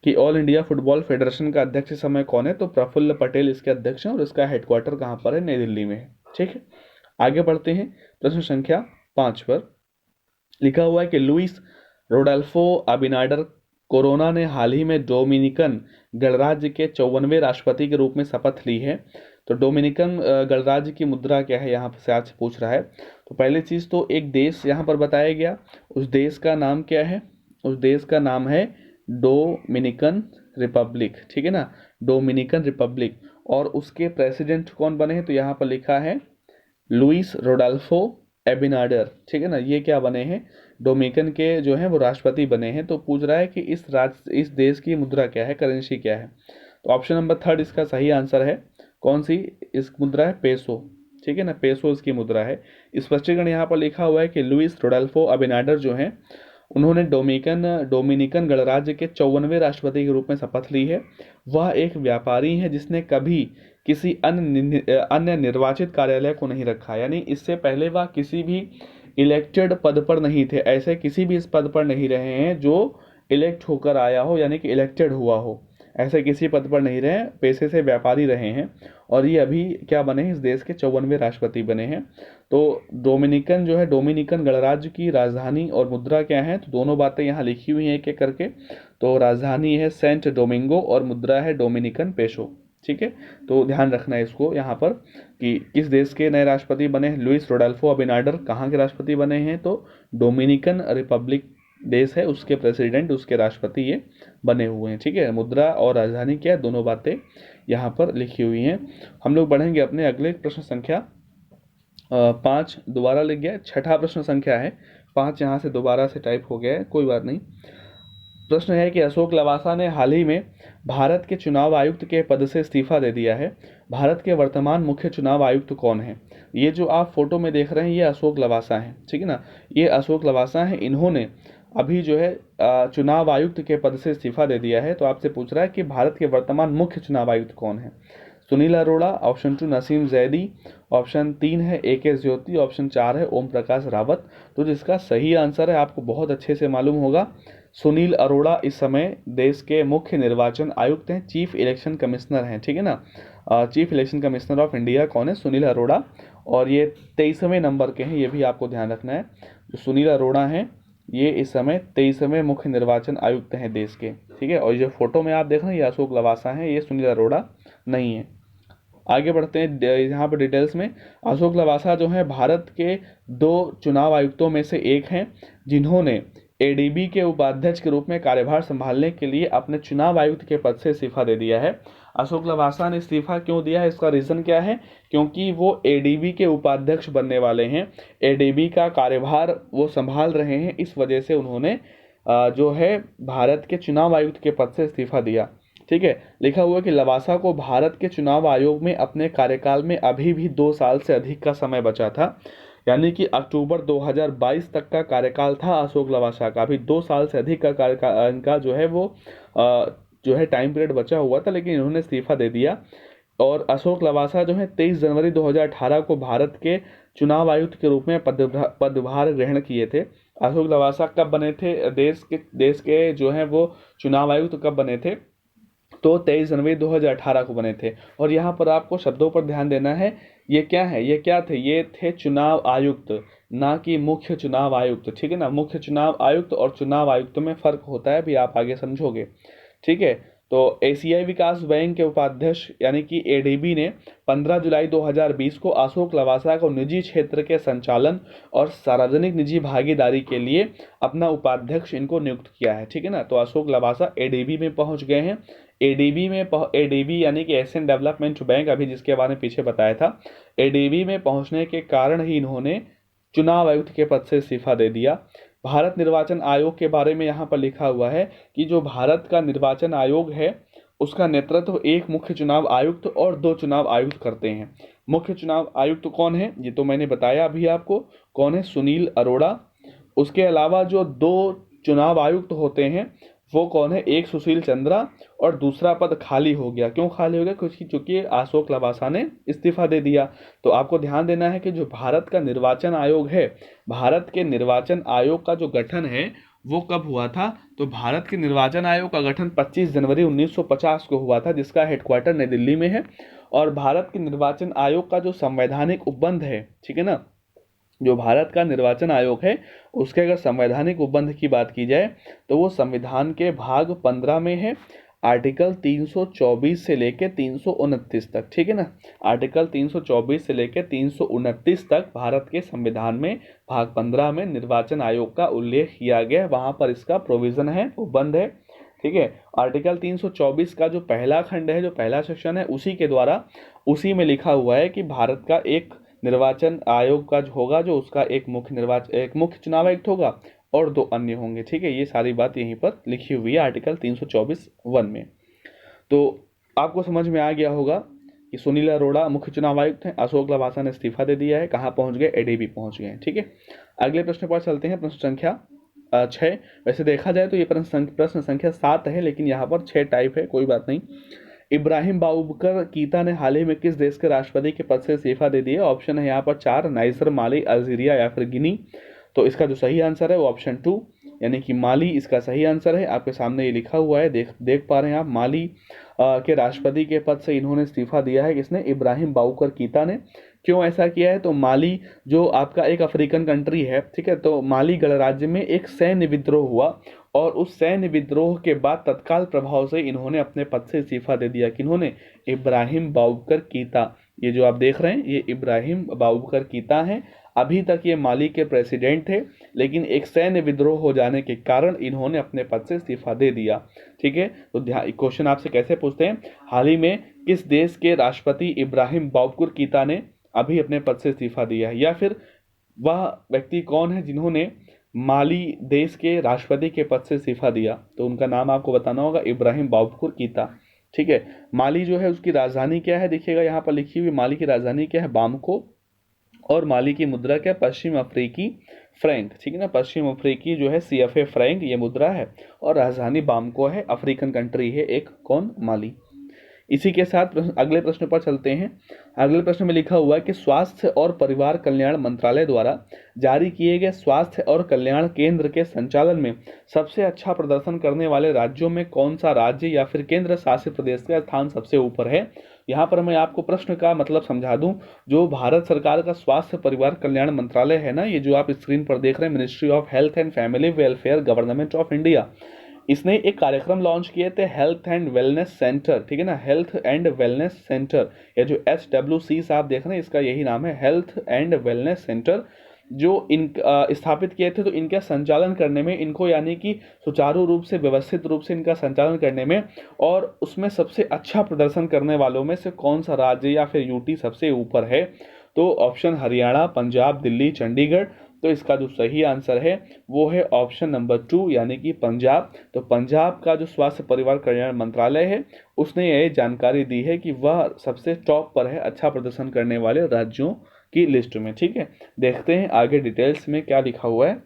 कि ऑल इंडिया फुटबॉल फेडरेशन का अध्यक्ष इस समय कौन है, तो प्रफुल्ल पटेल इसके अध्यक्ष हैं और इसका हेडक्वार्टर कहाँ पर है, नई दिल्ली में है। ठीक है, आगे बढ़ते हैं। प्रश्न संख्या 5 पर लिखा हुआ है कि लुइस रोडल्फो अबिनाडर कोरोना ने हाल ही में डोमिनिकन गणराज्य के 54वें राष्ट्रपति के रूप में शपथ ली है। तो डोमिनिकन गणराज्य की मुद्रा क्या है, यहाँ से आज पूछ रहा है। तो पहली चीज़ तो एक देश यहाँ पर बताया गया, उस देश का नाम क्या है, उस देश का नाम है डोमिनिकन रिपब्लिक, ठीक है ना, डोमिनिकन रिपब्लिक। और उसके प्रेसिडेंट कौन बने हैं, तो यहाँ पर लिखा है लुइस रोडल्फो एबिनाडर, ठीक है ना, ये क्या बने हैं, डोमिनिकन के जो हैं वो राष्ट्रपति बने हैं। तो पूछ रहा है कि इस देश की मुद्रा क्या है, करेंसी क्या है। तो ऑप्शन नंबर थर्ड इसका सही आंसर है। कौन सी इस मुद्रा है, पेसो, ठीक है ना, पेसो इसकी मुद्रा है। स्पष्टीकरण यहाँ पर लिखा हुआ है कि लुइस रोडल्फो अबिनाडर जो हैं उन्होंने डोमिनिकन गणराज्य के 54वें राष्ट्रपति के रूप में शपथ ली है। वह एक व्यापारी हैं जिसने कभी किसी अन्य निर्वाचित कार्यालय को नहीं रखा, यानी इससे पहले वह किसी भी इलेक्टेड पद पर नहीं थे, ऐसे किसी भी इस पद पर नहीं रहे हैं जो इलेक्ट होकर आया हो, यानी कि इलेक्टेड हुआ हो, ऐसे किसी पद पर नहीं रहे, पेशे से व्यापारी रहे हैं। और ये अभी क्या बने हैं, इस देश के 54वें राष्ट्रपति बने हैं। तो डोमिनिकन जो है, डोमिनिकन गणराज्य की राजधानी और मुद्रा क्या है, तो दोनों बातें यहाँ लिखी हुई हैं एक एक करके। तो राजधानी है सेंट डोमिंगो और मुद्रा है डोमिनिकन पेसो, ठीक है। तो ध्यान रखना है इसको यहाँ पर कि किस देश के नए राष्ट्रपति बने हैं, लुइस रोडल्फो अबिनाडर कहाँ के राष्ट्रपति बने हैं, तो डोमिनिकन रिपब्लिक देश है, उसके प्रेसिडेंट, उसके राष्ट्रपति ये बने हुए हैं, ठीक है। मुद्रा और राजधानी क्या है, दोनों बातें यहाँ पर लिखी हुई हैं। हम लोग बढ़ेंगे अपने अगले प्रश्न संख्या 5, दोबारा लिख गया, छठा प्रश्न संख्या है 5, यहाँ से दोबारा से टाइप हो गया है, कोई बात नहीं। प्रश्न है कि अशोक लवासा ने हाल ही में भारत के चुनाव आयुक्त के पद से इस्तीफा दे दिया है। भारत के वर्तमान मुख्य चुनाव आयुक्त कौन है। ये जो आप फोटो में देख रहे हैं ये अशोक लवासा हैं, ठीक है ना, ये अशोक लवासा हैं। इन्होंने अभी जो है चुनाव आयुक्त के पद से इस्तीफा दे दिया है। तो आपसे पूछ रहा है कि भारत के वर्तमान मुख्य चुनाव आयुक्त कौन है। सुनील अरोड़ा, ऑप्शन 2 नसीम जैदी, ऑप्शन 3 है AK ज्योति, ऑप्शन 4 है ओम प्रकाश रावत। तो जिसका सही आंसर है आपको बहुत अच्छे से मालूम होगा, सुनील अरोड़ा इस समय देश के मुख्य निर्वाचन आयुक्त हैं, चीफ इलेक्शन कमिश्नर हैं, ठीक है ना। Chief election commissioner of India कौन है, सुनील अरोड़ा। और ये 23वें नंबर के हैं, ये भी आपको ध्यान रखना है। जो सुनील अरोड़ा हैं ये इस समय 23वें मुख्य निर्वाचन आयुक्त हैं देश के, ठीक है। और जो फोटो में आप देख रहे हैं ये अशोक लवासा हैं, ये सुनील अरोड़ा नहीं है। आगे बढ़ते हैं यहाँ पर डिटेल्स में। अशोक लवासा जो है भारत के 2 चुनाव आयुक्तों में से एक हैं जिन्होंने ADB के उपाध्यक्ष के रूप में कार्यभार संभालने के लिए अपने चुनाव आयुक्त के पद से इस्तीफा दे दिया है। अशोक लवासा ने इस्तीफा क्यों दिया है, इसका रीज़न क्या है, क्योंकि वो ADB के उपाध्यक्ष बनने वाले हैं, ADB का कार्यभार वो संभाल रहे हैं, इस वजह से उन्होंने जो है भारत के चुनाव आयुक्त के पद से इस्तीफा दिया, ठीक है। लिखा हुआ है कि लवासा को भारत के चुनाव आयोग में अपने कार्यकाल में अभी भी 2 साल से अधिक का समय बचा था, यानी कि अक्टूबर 2022 तक का कार्यकाल था अशोक लवासा का। अभी 2 साल से अधिक का कार्यकाल इनका जो है वो जो है टाइम पीरियड बचा हुआ था, लेकिन इन्होंने इस्तीफा दे दिया। और अशोक लवासा जो है 23 जनवरी 2018 को भारत के चुनाव आयुक्त के रूप में पदभार ग्रहण किए थे। अशोक लवासा कब बने थे, देश के जो है वो चुनाव आयुक्त कब बने थे, तो 23 जनवरी 2018 को बने थे। और यहाँ पर आपको शब्दों पर ध्यान देना है, ये क्या है, ये क्या थे, ये थे चुनाव आयुक्त, ना कि मुख्य चुनाव आयुक्त, ठीक है ना। मुख्य चुनाव आयुक्त और चुनाव आयुक्त में फर्क होता है, भी आप आगे समझोगे, ठीक है। तो एशियाई विकास बैंक के उपाध्यक्ष यानी कि ADB ने 15 जुलाई 2020 को अशोक लवासा को निजी क्षेत्र के संचालन और सार्वजनिक निजी भागीदारी के लिए अपना उपाध्यक्ष इनको नियुक्त किया है, ठीक है ना। तो अशोक लवासा ADB में पहुंच गए हैं। ADB यानी कि एशियन डेवलपमेंट बैंक, अभी जिसके बारे में पीछे बताया था, ADB में पहुंचने के कारण ही इन्होंने चुनाव आयुक्त के पद से इस्तीफा दे दिया। भारत निर्वाचन आयोग के बारे में यहाँ पर लिखा हुआ है कि जो भारत का निर्वाचन आयोग है उसका नेतृत्व एक मुख्य चुनाव आयुक्त और 2 चुनाव आयुक्त करते हैं। मुख्य चुनाव आयुक्त कौन है, ये तो मैंने बताया अभी आपको, कौन है, सुनील अरोड़ा। उसके अलावा जो 2 चुनाव आयुक्त होते हैं वो कौन है, एक सुशील चंद्रा और दूसरा पद खाली हो गया। क्यों खाली हो गया, क्योंकि अशोक लवासा ने इस्तीफा दे दिया। तो आपको ध्यान देना है कि जो भारत का निर्वाचन आयोग है, भारत के निर्वाचन आयोग का जो गठन है वो कब हुआ था, तो भारत के निर्वाचन आयोग का गठन 25 जनवरी 1950 को हुआ था, जिसका हेडक्वार्टर नई दिल्ली में है। और भारत के निर्वाचन आयोग का जो संवैधानिक उपबंध है, ठीक है ना, जो भारत का निर्वाचन आयोग है उसके अगर संवैधानिक उपबंध की बात की जाए तो वो संविधान के भाग 15 में है, आर्टिकल 324 से लेकर 329 तक, ठीक है ना। आर्टिकल 324 से लेकर 329 तक भारत के संविधान में भाग 15 में निर्वाचन आयोग का उल्लेख किया गया है, वहाँ पर इसका प्रोविज़न है, उपबंध है। ठीक है। आर्टिकल 324 का जो पहला खंड है, जो पहला सेक्शन है, उसी के द्वारा, उसी में लिखा हुआ है कि भारत का एक निर्वाचन आयोग का जो होगा, जो उसका एक मुख्य चुनाव आयुक्त होगा और 2 अन्य होंगे। ठीक है, ये सारी बात यहीं पर लिखी हुई है आर्टिकल 324(1) में। तो आपको समझ में आ गया होगा कि सुनील अरोड़ा मुख्य चुनाव आयुक्त हैं, अशोक लवासा ने इस्तीफा दे दिया है, कहाँ पहुंच गए, एडीबी पहुंच गए। ठीक है, अगले प्रश्न पर चलते हैं, प्रश्न संख्या 6। वैसे देखा जाए तो ये प्रश्न संख्या 7 है, लेकिन यहाँ पर 6 टाइप है, कोई बात नहीं। इब्राहिम बाबूबकर कीता ने हाल ही में किस देश के राष्ट्रपति के पद से इस्तीफा दे दिया? ऑप्शन है यहाँ पर 4, नाइजर, माली, अल्जीरिया या फिर गिनी। तो इसका जो सही आंसर है वो ऑप्शन 2 यानी कि माली इसका सही आंसर है। आपके सामने ये लिखा हुआ है, देख पा रहे हैं आप। माली के राष्ट्रपति के पद से इन्होंने इस्तीफा दिया है, किसने? इब्राहिम बाबूबकर कीता ने। क्यों ऐसा किया है? तो माली जो आपका एक अफ्रीकन कंट्री है, ठीक है, तो माली गणराज्य में एक सैन्य विद्रोह हुआ और उस सैन्य विद्रोह के बाद तत्काल प्रभाव से इन्होंने अपने पद से इस्तीफा दे दिया। किन्होंने? इब्राहिम बाबूबकर कीता। ये जो आप देख रहे हैं ये इब्राहिम बाबूबकर कीता हैं। अभी तक ये माली के प्रेसिडेंट थे, लेकिन एक सैन्य विद्रोह हो जाने के कारण इन्होंने अपने पद से इस्तीफा दे दिया। ठीक है, तो क्वेश्चन आपसे कैसे पूछते हैं, हाल ही में किस देश के राष्ट्रपति इब्राहिम बाबूबकर कीता ने अभी अपने पद से इस्तीफा दिया है, या फिर वह व्यक्ति कौन है जिन्होंने माली देश के राष्ट्रपति के पद से इस्तीफा दिया? तो उनका नाम आपको बताना होगा, इब्राहिम बाबूबकर कीता। ठीक है, माली जो है उसकी राजधानी क्या है? देखिएगा यहाँ पर लिखी हुई, माली की राजधानी क्या है? बामको। और माली की मुद्रा क्या? पश्चिम अफ्रीकी फ्रैंक। ठीक है ना, पश्चिम अफ्रीकी जो है CFA फ्रैंक ये मुद्रा है, और राजधानी बामको है, अफ्रीकन कंट्री है एक, कौन? माली। इसी के साथ अगले प्रश्न पर चलते हैं। अगले प्रश्न में लिखा हुआ है कि स्वास्थ्य और परिवार कल्याण मंत्रालय द्वारा जारी किए गए स्वास्थ्य और कल्याण केंद्र के संचालन में सबसे अच्छा प्रदर्शन करने वाले राज्यों में कौन सा राज्य या फिर केंद्र शासित प्रदेश का स्थान सबसे ऊपर है? यहाँ पर मैं आपको प्रश्न का मतलब समझा दूं। जो भारत सरकार का स्वास्थ्य परिवार कल्याण मंत्रालय है ना, ये जो आप स्क्रीन पर देख रहे हैं, ministry of health and family welfare government of India, इसने एक कार्यक्रम लॉन्च किए थे, हेल्थ एंड वेलनेस सेंटर। ठीक है ना, हेल्थ एंड वेलनेस सेंटर, या जो HWC आप देख रहे हैं इसका यही नाम है, हेल्थ एंड वेलनेस सेंटर। जो इन स्थापित किए थे, तो इनका संचालन करने में इनको, यानी कि सुचारू रूप से, व्यवस्थित रूप से इनका संचालन करने में, और उसमें सबसे अच्छा प्रदर्शन करने वालों में से कौन सा राज्य या फिर यूटी सबसे ऊपर है? तो ऑप्शन हरियाणा, पंजाब, दिल्ली, चंडीगढ़। तो इसका जो सही आंसर है वो है ऑप्शन नंबर 2 यानी कि पंजाब। तो पंजाब का जो स्वास्थ्य परिवार कल्याण मंत्रालय है उसने ये जानकारी दी है कि वह सबसे टॉप पर है अच्छा प्रदर्शन करने वाले राज्यों की लिस्ट में। ठीक है, देखते हैं आगे डिटेल्स में क्या लिखा हुआ है।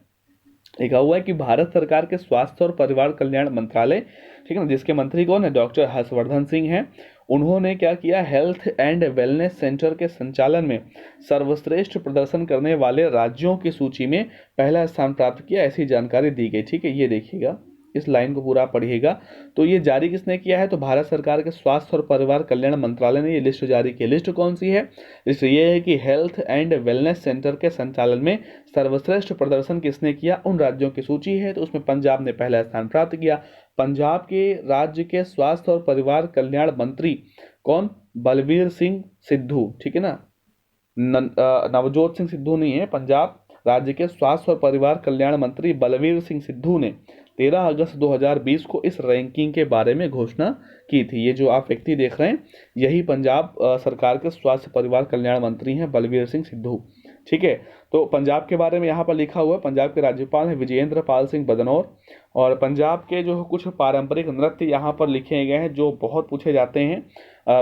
लिखा हुआ है कि भारत सरकार के स्वास्थ्य और परिवार कल्याण मंत्रालय, ठीक है ना, जिसके मंत्री कौन है? डॉक्टर हर्षवर्धन सिंह हैं। उन्होंने क्या किया? हेल्थ एंड वेलनेस सेंटर के संचालन में सर्वश्रेष्ठ प्रदर्शन करने वाले राज्यों की सूची में पहला स्थान प्राप्त किया, ऐसी जानकारी दी गई। ठीक है, ये देखिएगा, इस लाइन को पूरा पढ़िएगा। तो ये जारी किसने किया है? तो भारत सरकार के स्वास्थ्य और परिवार कल्याण मंत्रालय ने ये लिस्ट जारी की। लिस्ट कौन सी है? लिस्ट ये है कि हेल्थ एंड वेलनेस सेंटर के संचालन में सर्वश्रेष्ठ प्रदर्शन किसने किया, उन राज्यों की सूची है। तो उसमें पंजाब ने पहला स्थान प्राप्त किया। पंजाब के राज्य के स्वास्थ्य और परिवार कल्याण मंत्री कौन? बलवीर सिंह सिद्धू। ठीक है ना, नवजोत सिंह सिद्धू नहीं है। पंजाब राज्य के स्वास्थ्य और परिवार कल्याण मंत्री बलवीर सिंह सिद्धू ने 13 अगस्त 2020 को इस रैंकिंग के बारे में घोषणा की थी। ये जो आप व्यक्ति देख रहे हैं यही पंजाब सरकार के स्वास्थ्य परिवार कल्याण मंत्री हैं, बलवीर सिंह सिद्धू। ठीक है, तो पंजाब के बारे में यहाँ पर लिखा हुआ है, पंजाब के राज्यपाल हैं विजेंद्र पाल सिंह बदनौर। और पंजाब के जो कुछ पारंपरिक नृत्य यहाँ पर लिखे गए हैं जो बहुत पूछे जाते हैं,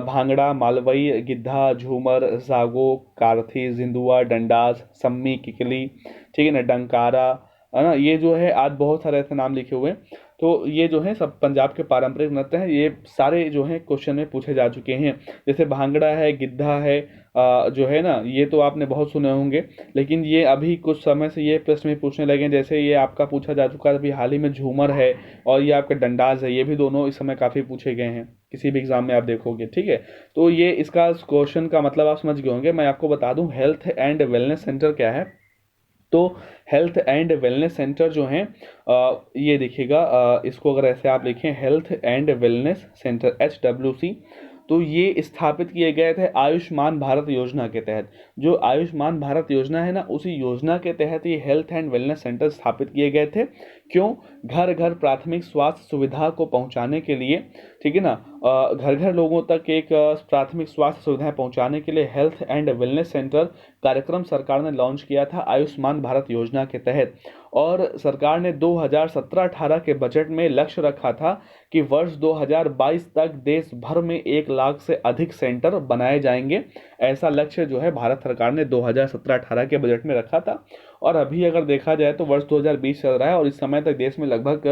भांगड़ा, मालवई, गिद्धा, झूमर, जागो, कार्थी, जिंदुआ, डंडास, सम्मी, किकली, ठीक है ना, डंकारा, है ना, ये जो है आज बहुत सारे ऐसे नाम लिखे हुए हैं। तो ये जो है सब पंजाब के पारंपरिक नृत्य हैं, ये सारे जो है क्वेश्चन में पूछे जा चुके हैं। जैसे भांगड़ा है, गिद्धा है, जो है ना, ये तो आपने बहुत सुने होंगे, लेकिन ये अभी कुछ समय से ये प्रश्न में पूछने लगे हैं। जैसे ये आपका पूछा जा चुका है अभी हाल ही में झूमर है, और ये आपका डंडाज है, ये भी दोनों इस समय काफ़ी पूछे गए हैं, किसी भी एग्जाम में आप देखोगे। ठीक है, तो ये इसका क्वेश्चन का मतलब आप समझ गए होंगे। मैं आपको बता दूं हेल्थ एंड वेलनेस सेंटर क्या है। तो हेल्थ एंड वेलनेस सेंटर जो हैं, ये देखिएगा, इसको अगर ऐसे आप लिखें health and wellness centre HWC, तो ये स्थापित किए गए थे आयुष्मान भारत योजना के तहत। जो आयुष्मान भारत योजना है ना, उसी योजना के तहत ये हेल्थ एंड वेलनेस सेंटर स्थापित किए गए थे। क्यों? घर घर प्राथमिक स्वास्थ्य सुविधा को पहुंचाने के लिए, ठीक है ना, घर घर लोगों तक एक प्राथमिक स्वास्थ्य सुविधाएं पहुंचाने के लिए हेल्थ एंड वेलनेस सेंटर कार्यक्रम सरकार ने लॉन्च किया था आयुष्मान भारत योजना के तहत। और सरकार ने 2017-18 के बजट में लक्ष्य रखा था कि वर्ष 2022 तक देश भर में 1 लाख से अधिक सेंटर बनाए जाएंगे। ऐसा लक्ष्य जो है भारत सरकार ने 2017-18 के बजट में रखा था। और अभी अगर देखा जाए तो वर्ष 2020 चल रहा है और इस समय तक देश में लगभग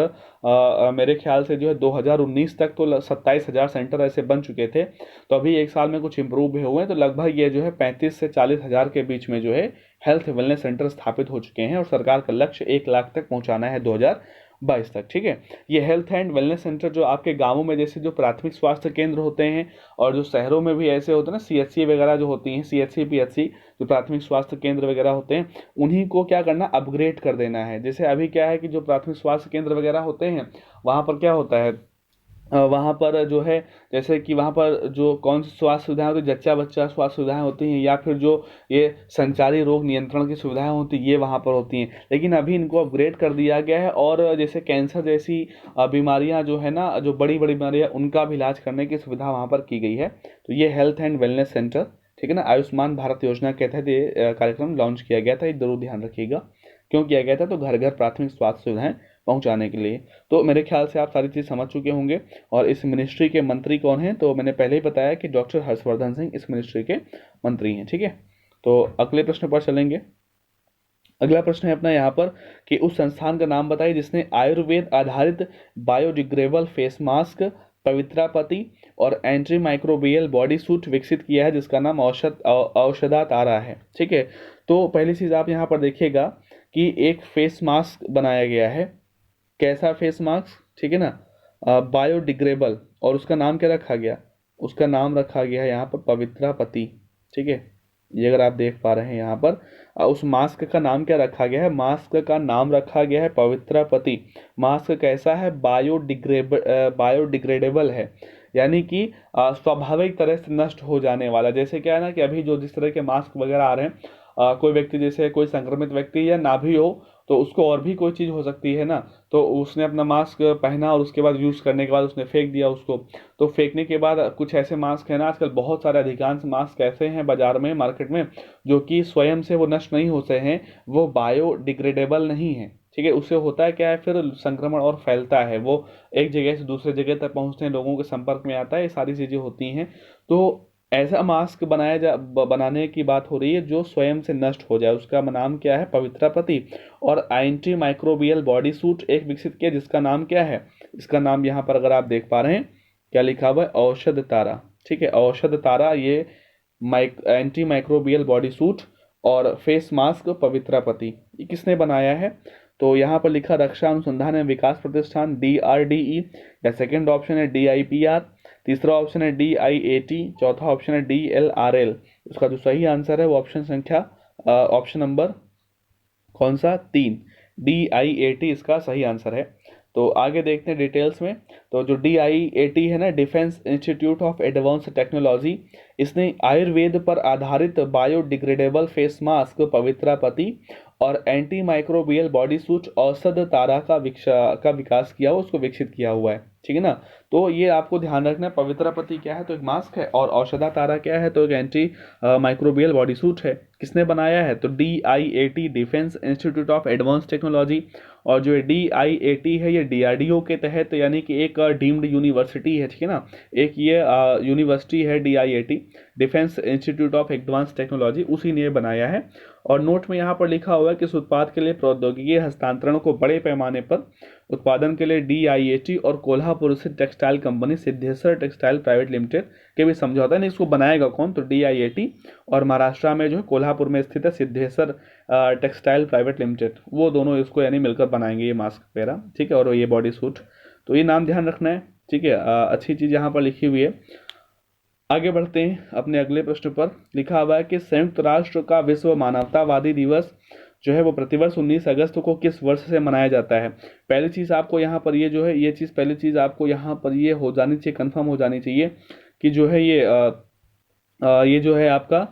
मेरे ख्याल से जो है 2019 तक तो 27,000 सेंटर ऐसे बन चुके थे। तो अभी एक साल में कुछ इंप्रूव भी हुए हैं, तो लगभग ये जो है 35 से 40 हज़ार के बीच में जो है हेल्थ वेलनेस सेंटर स्थापित हो चुके हैं और सरकार का लक्ष्य 1 लाख तक पहुंचाना है 2022 तक। ठीक है, ये हेल्थ एंड वेलनेस सेंटर जो आपके गांवों में जैसे जो प्राथमिक स्वास्थ्य केंद्र होते हैं और जो शहरों में भी ऐसे होते हैं ना, सीएचसी वगैरह जो होती हैं, सीएचसी पीएचसी जो प्राथमिक स्वास्थ्य केंद्र वगैरह होते हैं, उन्हीं को क्या करना, अपग्रेड कर देना है। जैसे अभी क्या है कि जो प्राथमिक स्वास्थ्य केंद्र वगैरह होते हैं वहाँ पर क्या होता है, वहाँ पर जो है जैसे कि वहाँ पर जो कौन सी स्वास्थ्य सुविधाएं होती है, जच्चा बच्चा स्वास्थ्य सुविधाएं होती हैं, या फिर जो ये संचारी रोग नियंत्रण की सुविधाएं होती हैं, ये वहाँ पर होती हैं। लेकिन अभी इनको अपग्रेड कर दिया गया है और जैसे कैंसर जैसी बीमारियां जो है ना, जो बड़ी बड़ी बीमारियां, उनका भी इलाज करने की सुविधा वहाँ पर की गई है। तो ये हेल्थ एंड वेलनेस सेंटर, ठीक है ना, आयुष्मान भारत योजना के तहत ये कार्यक्रम लॉन्च किया गया था। ये जरूर ध्यान रखिएगा क्यों किया गया था, तो घर घर प्राथमिक स्वास्थ्य सुविधाएं पहुंचाने के लिए। तो मेरे ख्याल से आप सारी चीज़ समझ चुके होंगे। और इस मिनिस्ट्री के मंत्री कौन हैं, तो मैंने पहले ही बताया कि डॉक्टर हर्षवर्धन सिंह इस मिनिस्ट्री के मंत्री हैं। ठीक है, तो अगले प्रश्न पर चलेंगे। अगला प्रश्न है अपना यहाँ पर कि उस संस्थान का नाम बताइए जिसने आयुर्वेद आधारित बायोडिग्रेडेबल फेस मास्क, पवित्रापति और एंटी माइक्रोबियल बॉडी सूट विकसित किया है जिसका नाम औषधा तारा है। ठीक है, तो पहली चीज़ आप यहाँ पर देखिएगा कि एक फेस मास्क बनाया गया है। कैसा फेस मास्क, ठीक है ना, बायोडिग्रेडेबल, और उसका नाम क्या रखा गया, उसका नाम रखा गया है यहाँ पर पवित्रापति। ठीक है, ये अगर आप देख पा रहे हैं यहाँ पर उस मास्क का नाम क्या रखा गया है, मास्क का नाम रखा गया है पवित्रापति। मास्क कैसा है, बायोडिग्रेडेबल है, यानी कि स्वाभाविक तरह से नष्ट हो जाने वाला। जैसे क्या है ना कि अभी जो जिस तरह के मास्क वगैरह आ रहे हैं, कोई व्यक्ति जैसे कोई संक्रमित व्यक्ति या ना भी हो तो उसको और भी कोई चीज़ हो सकती है ना, तो उसने अपना मास्क पहना और उसके बाद यूज़ करने के बाद उसने फेंक दिया उसको। तो फेंकने के बाद कुछ ऐसे मास्क हैं ना, आजकल बहुत सारे अधिकांश मास्क ऐसे हैं बाजार में, मार्केट में, जो कि स्वयं से वो नष्ट नहीं होते हैं, वो बायोडिग्रेडेबल नहीं है। ठीक है, उससे होता है क्या है, फिर संक्रमण और फैलता है, वो एक जगह से दूसरे जगह तक पहुंचते हैं, लोगों के संपर्क में आता है, ये सारी चीज़ें होती हैं। तो ऐसा मास्क बनाने की बात हो रही है जो स्वयं से नष्ट हो जाए, उसका नाम क्या है, पवित्रापति। और एंटी माइक्रोबियल बॉडी सूट एक विकसित किया जिसका नाम क्या है, इसका नाम यहाँ पर अगर आप देख पा रहे हैं क्या लिखा हुआ है, औषध तारा। ठीक है, औषध तारा, ये एंटी माइक्रोबियल बॉडी सूट और फेस मास्क पवित्रापति, ये किसने बनाया है, तो यहाँ पर लिखा रक्षा अनुसंधान एवं विकास प्रतिष्ठान DRDE, या सेकंड ऑप्शन है DIPR, तीसरा ऑप्शन है DIAT, चौथा ऑप्शन है DLRL। उसका जो सही आंसर है वो ऑप्शन नंबर कौन सा, 3, DIAT इसका सही आंसर है। तो आगे देखते हैं डिटेल्स में। तो जो DIAT है ना, defence institute of advance technology, इसने आयुर्वेद पर आधारित बायोडिग्रेडेबल फेस मास्क पवित्रापति और एंटी माइक्रोबियल बॉडी सूट औषध तारा का विकास किया हुआ, उसको विकसित किया हुआ है। ठीक है ना, तो ये आपको ध्यान रखना है, पवित्रापति क्या है, तो एक मास्क है, और औषधा तारा क्या है, तो एक एंटी माइक्रोबियल बॉडी सूट है। किसने बनाया है, तो DIAT, defence institute of advance technology. और जो DIAT है ये DRDO के तहत, यानी कि एक डीम्ड यूनिवर्सिटी है, ठीक है ना, एक ये यूनिवर्सिटी है DIAT, defence institute of advance technology, उसी ने बनाया है। और नोट में यहाँ पर लिखा हुआ है कि इस उत्पाद के लिए प्रौद्योगिकी हस्तांतरण को बड़े पैमाने पर उत्पादन के लिए DIAT और कोल्हापुर स्थित textile company Siddheshwar textile private limited के भी समझौता है। नहीं, इसको बनाएगा कौन, तो DIAT, और महाराष्ट्र में जो है कोल्हापुर में स्थित है सिद्धेश्वर टेक्सटाइल प्राइवेट लिमिटेड, वो दोनों इसको यानी मिलकर बनाएंगे ये मास्क वगैरह। ठीक है, और ये बॉडी सूट, तो ये नाम ध्यान रखना है। ठीक है, अच्छी चीज़ यहाँ पर लिखी हुई है। आगे बढ़ते हैं अपने अगले प्रश्न पर। लिखा हुआ है कि संयुक्त राष्ट्र का विश्व मानवतावादी दिवस जो है वो प्रतिवर्ष 19 अगस्त को किस वर्ष से मनाया जाता है। पहली चीज़ आपको यहाँ पर ये जो है, ये चीज़ पहली चीज़ आपको यहाँ पर ये हो जानी चाहिए, कंफर्म हो जानी चाहिए कि जो है ये जो है आपका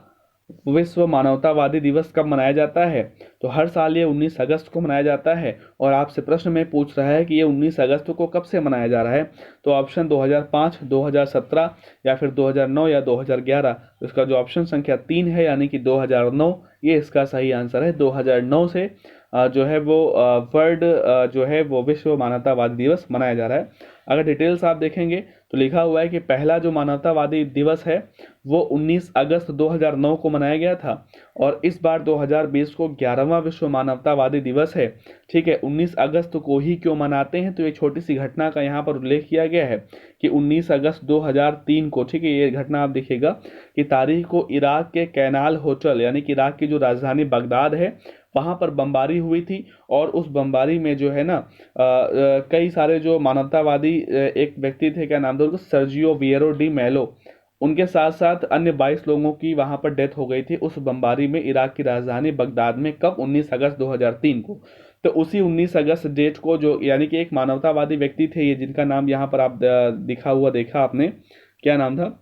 विश्व मानवतावादी दिवस कब मनाया जाता है। तो हर साल ये 19 अगस्त को मनाया जाता है। और आपसे प्रश्न में पूछ रहा है कि ये 19 अगस्त को कब से मनाया जा रहा है। तो ऑप्शन 2005, 2017 या फिर 2009 या 2011। तो इसका जो ऑप्शन संख्या 3 है यानी कि 2009, ये इसका सही आंसर है। 2009 से जो है वो वर्ल्ड जो है वो विश्व मानवतावादी दिवस मनाया जा रहा है। अगर डिटेल्स आप देखेंगे तो लिखा हुआ है कि पहला जो मानवतावादी दिवस है वो 19 अगस्त 2009 को मनाया गया था। और इस बार 2020 को 11वां विश्व मानवतावादी दिवस है। ठीक है, 19 अगस्त को ही क्यों मनाते हैं, तो ये छोटी सी घटना का यहाँ पर उल्लेख किया गया है कि 19 अगस्त 2003 को, ठीक है, ये घटना आप देखिएगा कि तारीख को इराक के कैनाल होटल यानी कि इराक की जो राजधानी बगदाद है वहाँ पर बमबारी हुई थी। और उस बमबारी में जो है ना कई सारे जो मानवतावादी एक व्यक्ति थे, क्या नाम था उनका, सर्जियो वियरो डी मेलो, उनके साथ साथ अन्य 22 लोगों की वहां पर डेथ हो गई थी उस बमबारी में इराक की राजधानी बगदाद में। कब? 19 अगस्त 2003 को। तो उसी 19 अगस्त डेट को जो यानी कि एक मानवतावादी व्यक्ति थे ये, जिनका नाम यहाँ पर आप दिखा हुआ देखा आपने, क्या नाम था,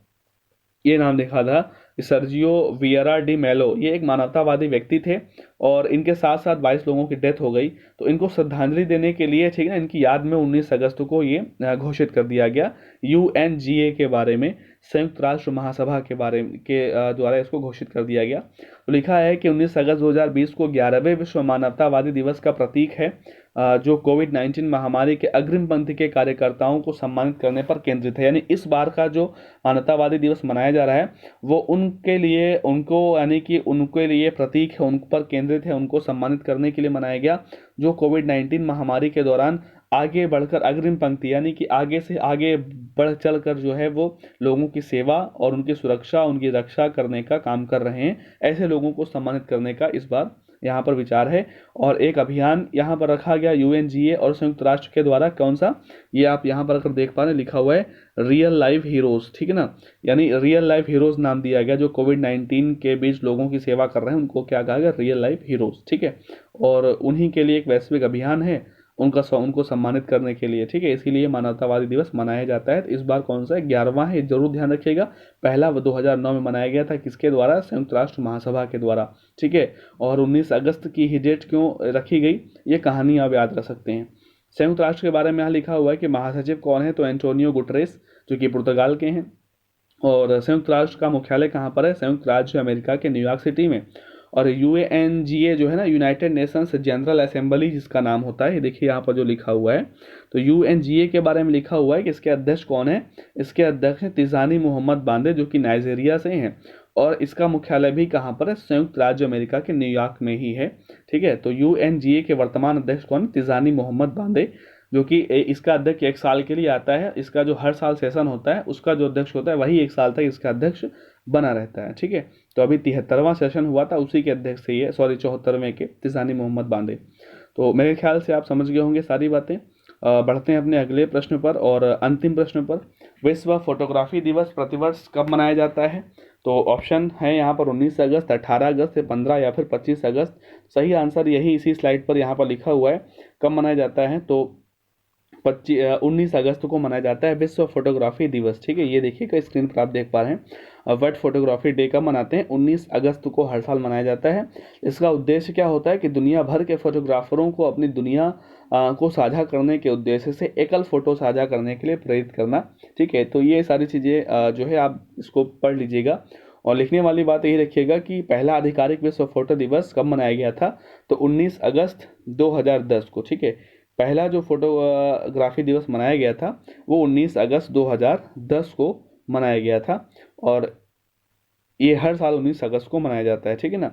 ये नाम लिखा था सर्जियो वियरा डी मेलो, ये एक मानवतावादी व्यक्ति थे और इनके साथ साथ 22 लोगों की डेथ हो गई। तो इनको श्रद्धांजलि देने के लिए, ठीक है ना, इनकी याद में 19 अगस्त को ये घोषित कर दिया गया यूएनजीए के बारे में, संयुक्त राष्ट्र महासभा के बारे के द्वारा इसको घोषित कर दिया गया। तो लिखा है कि 19 अगस्त 2020 को 11वें विश्व मानवतावादी दिवस का प्रतीक है जो कोविड-19 महामारी के अग्रिम पंक्ति के कार्यकर्ताओं को सम्मानित करने पर केंद्रित है। यानी इस बार का जो मानवतावादी दिवस मनाया जा रहा है वो उनके लिए, उनको यानी कि उनके लिए प्रतीक है, उन पर केंद्रित है, उनको सम्मानित करने के लिए मनाया गया जो कोविड-19 महामारी के दौरान आगे बढ़कर अग्रिम पंक्ति यानी कि आगे से आगे बढ़ चल कर जो है वो लोगों की सेवा और उनकी सुरक्षा, उनकी रक्षा करने का काम कर रहे हैं, ऐसे लोगों को सम्मानित करने का इस बार यहाँ पर विचार है। और एक अभियान यहाँ पर रखा गया यूएनजीए और संयुक्त राष्ट्र के द्वारा, कौन सा, ये आप यहाँ पर अगर देख पा रहे हैं लिखा हुआ है रियल लाइफ हीरोज, ठीक है ना, यानी रियल लाइफ हीरोज नाम दिया गया जो कोविड-19 के बीच लोगों की सेवा कर रहे हैं, उनको क्या कहा गया, रियल लाइफ हीरोज, ठीक है। और उन्हीं के लिए एक वैश्विक अभियान है उनको सम्मानित करने के लिए, ठीक है, इसीलिए मानवतावादी दिवस मनाया जाता है। तो इस बार कौन सा है, 11वां है, जरूर ध्यान रखिएगा। पहला 2009 में मनाया गया था, किसके द्वारा, संयुक्त राष्ट्र महासभा के द्वारा, ठीक है। और 19 अगस्त की ही डेट क्यों रखी गई, ये कहानी आप याद रख सकते हैं। संयुक्त राष्ट्र के बारे में यहाँ लिखा हुआ है कि महासचिव कौन है, तो एंटोनियो गुटरेस जो कि पुर्तगाल के हैं। और संयुक्त राष्ट्र का मुख्यालय कहाँ पर है, संयुक्त राज्य अमेरिका के न्यूयॉर्क सिटी में। और यूएनजीए जो है ना, यूनाइटेड नेशंस जनरल असेंबली जिसका नाम होता है, ये देखिए यहाँ पर जो लिखा हुआ है, तो यूएनजीए के बारे में लिखा हुआ है कि इसके अध्यक्ष कौन है, इसके अध्यक्ष हैं तिजानी मोहम्मद बांदे जो कि नाइजीरिया से हैं। और इसका मुख्यालय भी कहाँ पर है, संयुक्त राज्य अमेरिका के न्यूयॉर्क में ही है, ठीक है। तो यूएनजीए के वर्तमान अध्यक्ष कौन, तिजानी मोहम्मद बांदे, जो कि इसका अध्यक्ष 1 साल के लिए आता है। इसका जो हर साल सेशन होता है उसका जो अध्यक्ष होता है वही 1 साल तक इसका अध्यक्ष बना रहता है, ठीक है। तो अभी 73वां सेशन हुआ था, उसी के अध्यक्ष से ये, सॉरी 74वें के, तिजानी मोहम्मद बांदे। तो मेरे ख्याल से आप समझ गए होंगे सारी बातें। बढ़ते हैं अपने अगले प्रश्न पर और अंतिम प्रश्न पर। विश्व फोटोग्राफी दिवस प्रतिवर्ष कब मनाया जाता है, तो ऑप्शन है यहाँ पर 19 अगस्त, 18 अगस्त, 15 या फिर 25 अगस्त। सही आंसर यही इसी स्लाइड पर यहाँ पर लिखा हुआ है कब मनाया जाता है, तो 19 अगस्त को मनाया जाता है विश्व फोटोग्राफी दिवस, ठीक है। ये देखिएगा स्क्रीन पर आप देख पा रहे हैं, वर्ल्ड फोटोग्राफी डे कब मनाते हैं, 19 अगस्त को हर साल मनाया जाता है। इसका उद्देश्य क्या होता है कि दुनिया भर के फोटोग्राफरों को अपनी दुनिया को साझा करने के उद्देश्य से एकल फोटो साझा करने के लिए प्रेरित करना, ठीक है। तो ये सारी चीज़ें जो है आप इसको पढ़ लीजिएगा। और लिखने वाली बात यही रखिएगा कि पहला आधिकारिक विश्व फोटो दिवस कब मनाया गया था, तो 19 अगस्त 2010 को, ठीक है। पहला जो फोटोग्राफी दिवस मनाया गया था वो 19 अगस्त 2010 को मनाया गया था और ये हर साल 19 अगस्त को मनाया जाता है, ठीक है ना।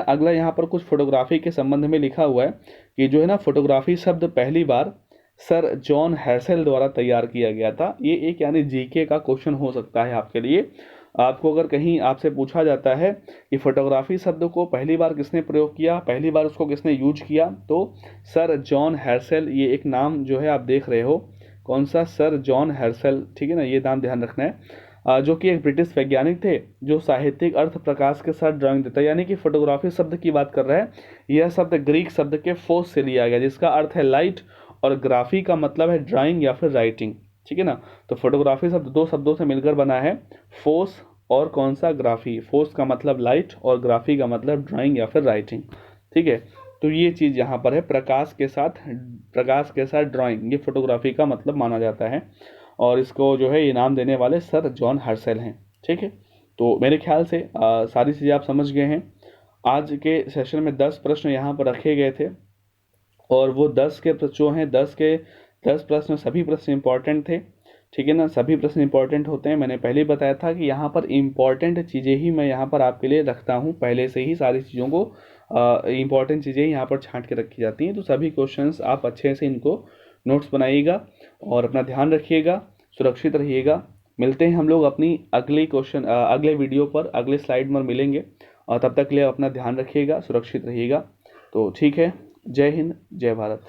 अगला यहाँ पर कुछ फोटोग्राफी के संबंध में लिखा हुआ है कि जो है ना, फोटोग्राफी शब्द पहली बार सर जॉन हेर्शेल द्वारा तैयार किया गया था। ये एक यानी जीके का क्वेश्चन हो सकता है आपके लिए। आपको अगर कहीं आपसे पूछा जाता है कि फोटोग्राफी शब्द को पहली बार किसने प्रयोग किया, पहली बार उसको किसने यूज किया, तो सर जॉन हेर्शेल, ये एक नाम जो है आप देख रहे हो, कौन सा, सर जॉन हेर्शेल, ठीक है ना, ये नाम ध्यान रखना है। जो कि एक ब्रिटिश वैज्ञानिक थे जो साहित्यिक अर्थ प्रकाश के साथ ड्राइंग देता है। यानी कि फोटोग्राफी शब्द की बात कर रहा है, यह शब्द ग्रीक शब्द के फोस से लिया गया जिसका अर्थ है लाइट और ग्राफी का मतलब है ड्राइंग या फिर राइटिंग, ठीक है ना। तो फोटोग्राफी शब्द दो शब्दों से मिलकर बना है, फोर्स और कौन सा, ग्राफी। फोर्स का मतलब लाइट और ग्राफी का मतलब ड्राइंग या फिर राइटिंग। ठीक है, तो ये चीज़ यहाँ पर है, प्रकाश के साथ ड्राइंग, ये फोटोग्राफी का मतलब माना जाता है। और इसको जो है इनाम देने वाले सर जॉन हर्सेल हैं। ठीक है, तो मेरे ख्याल से सारी चीज़ें आप समझ गए हैं। आज के सेशन में 10 प्रश्न यहाँ पर रखे गए थे, और वो 10 के जो हैं 10 प्रश्न, सभी प्रश्न इंपॉर्टेंट थे। ठीक है ना, सभी प्रश्न इंपॉर्टेंट होते हैं। मैंने पहले ही बताया था कि यहाँ पर इंपॉर्टेंट चीज़ें ही मैं यहाँ पर आपके लिए रखता हूँ, पहले से ही सारी चीज़ों को इंपॉर्टेंट चीज़ें यहाँ पर छांट के रखी जाती हैं। तो सभी क्वेश्चंस आप अच्छे से इनको नोट्स बनाइएगा और अपना ध्यान रखिएगा, सुरक्षित रहिएगा। मिलते हैं हम लोग अपनी अगले वीडियो पर, अगले स्लाइड में मिलेंगे। और तब तक के लिए अपना ध्यान रखिएगा, सुरक्षित रहिएगा। तो ठीक है, जय हिंद, जय भारत।